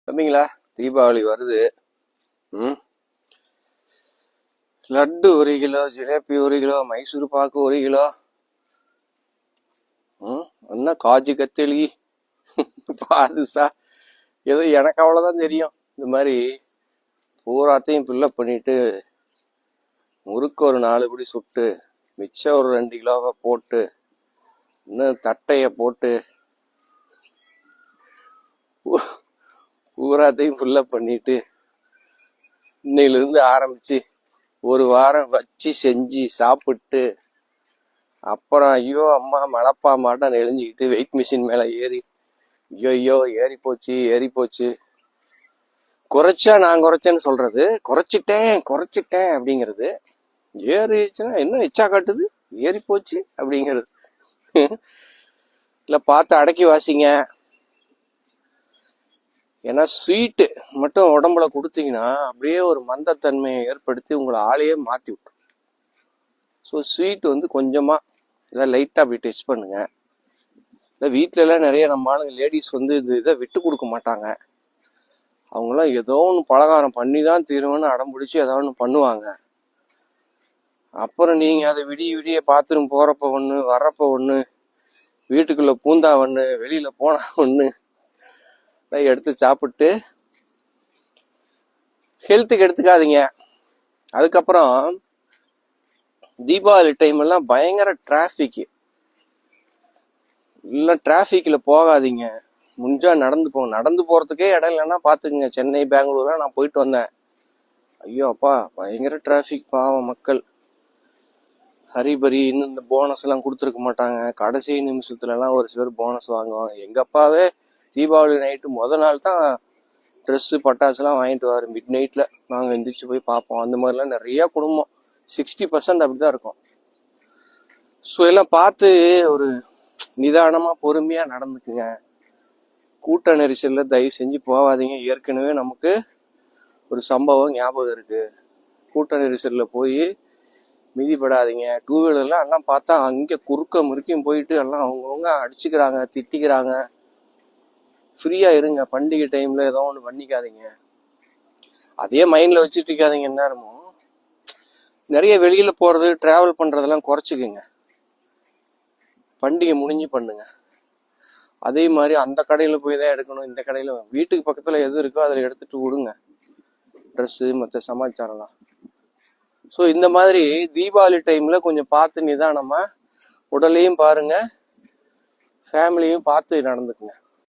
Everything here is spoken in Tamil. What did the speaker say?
தம்பிங்களா, தீபாவளி வருது. ம் laddu 1 kilo, jalebi 1 kilo, Mysore pak 1 kilo, என்ன காஜு கத்தலி, பாதுசா, ஏதோ எனக்கு அவ்வளவுதான் தெரியும். இந்த மாதிரி பூராத்தையும் ஃபில்லப் பண்ணிட்டு முறுக்கு ஒரு 4 பிடி சுட்டு மிச்சம் ஒரு 2 கிலோவை போட்டு இன்னும் தட்டைய போட்டு பூராத்தையும் ஃபில்லப் பண்ணிட்டு இன்னையிலிருந்து ஆரம்பிச்சு ஒரு வாரம் வச்சு செஞ்சு சாப்பிட்டு அப்புறம் ஐயோ அம்மா மழப்பா மாட்டம் நெளிஞ்சுக்கிட்டு வெயிட் மிஷின் மேல ஏறி ஐயோ ஏறி போச்சு. குறைச்சா நான் குறைச்சேன்னு சொல்றது, குறைச்சிட்டேன் அப்படிங்கிறது. ஏறிடுச்சுன்னா என்ன எச்சா காட்டுது, ஏறி போச்சு அப்படிங்கிறது. இல்ல பார்த்து அடக்கி வாசிங்க. ஏன்னா ஸ்வீட்டு மட்டும் உடம்புல கொடுத்தீங்கன்னா அப்படியே ஒரு மந்தத்தன்மையை ஏற்படுத்தி உங்களை ஆளையே மாத்தி விட்டுரும். ஸோ ஸ்வீட் கொஞ்சமா இதை லைட்டா அப்படி டெஸ்ட் பண்ணுங்க. இல்லை வீட்டுல எல்லாம் நிறைய நம்ம ஆளுங்க லேடிஸ் இந்த இதை விட்டு கொடுக்க மாட்டாங்க. அவங்களாம் ஏதோ ஒன்று பலகாரம் பண்ணி தான் தீரும்னு அடம் பிடிச்சி ஏதோ ஒன்று பண்ணுவாங்க. அப்புறம் நீங்க அதை விடிய பாத்ரூம் போறப்ப ஒண்ணு, வர்றப்ப ஒண்ணு, வீட்டுக்குள்ள பூந்தா ஒண்ணு, வெளியில போனா ஒண்ணு எடுத்து சாப்பிட்டு ஹெல்த்துக்கு எடுத்துக்காதீங்க. அதுக்கப்புறம் தீபாவளி டைம் எல்லாம் பயங்கர டிராபிக். இல்ல டிராபிக்ல போகாதீங்க. முடிஞ்சா நடந்து போங்க. நடந்து போறதுக்கே இடம் இல்லைன்னா பாத்துக்குங்க. சென்னை, பெங்களூர்லாம் நான் போயிட்டு வந்தேன். ஐயோ அப்பா, பயங்கர டிராபிக். பாவம் மக்கள். ஹரிபரி இன்னும் இந்த போனஸ் எல்லாம் கொடுத்துருக்க மாட்டாங்க. கடைசி நிமிஷத்துல எல்லாம் ஒரு சிலர் போனஸ் வாங்குவாங்க. எங்க அப்பாவே தீபாவளி நைட்டு நாள் தான் ட்ரெஸ் பட்டாசு எல்லாம் வாங்கிட்டு வாரு. மிட் நைட்ல நாங்க எந்திரிச்சு போய் பார்ப்போம். அந்த மாதிரிலாம் நிறைய குடும்பம் 60% அப்படிதான் இருக்கும். ஸோ எல்லாம் பார்த்து ஒரு நிதானமா பொறுமையா நடந்துக்குங்க. கூட்ட நெரிசல்ல தயவு செஞ்சு போகாதீங்க. ஏற்கனவே நமக்கு ஒரு சம்பவம் ஞாபகம் இருக்கு. கூட்ட நெரிசல்ல போய் மிதிப்படாதீங்க. 2 வீலர்லாம் எல்லாம் பார்த்தா அங்க குறுக்க முறுக்கையும் போயிட்டு எல்லாம் அவங்கவுங்க அடிச்சுக்கிறாங்க, திட்டிக்கிறாங்க. ஃப்ரீயா இருங்க. பண்டிகை டைம்ல ஏதோ ஒண்ணு பண்ணிக்காதீங்க. அதே மைண்ட்ல வச்சுட்டு இருக்காதீங்க. நேரமும் நிறைய வெளியில போறது, டிராவல் பண்றதெல்லாம் குறைச்சிக்குங்க. பண்டிகை முடிஞ்சு பண்ணுங்க. அதே மாதிரி அந்த கடையில போய் தான் எடுக்கணும், இந்த கடையில வீட்டுக்கு பக்கத்துல எது இருக்கோ அதில் எடுத்துட்டு விடுங்க ட்ரெஸ்ஸு மற்ற சமாச்சாரம்லாம். ஸோ இந்த மாதிரி தீபாவளி டைம்ல கொஞ்சம் பார்த்து நிதானமா உடலையும் பாருங்க, ஃபேமிலியும் பார்த்து நடந்துக்குங்க.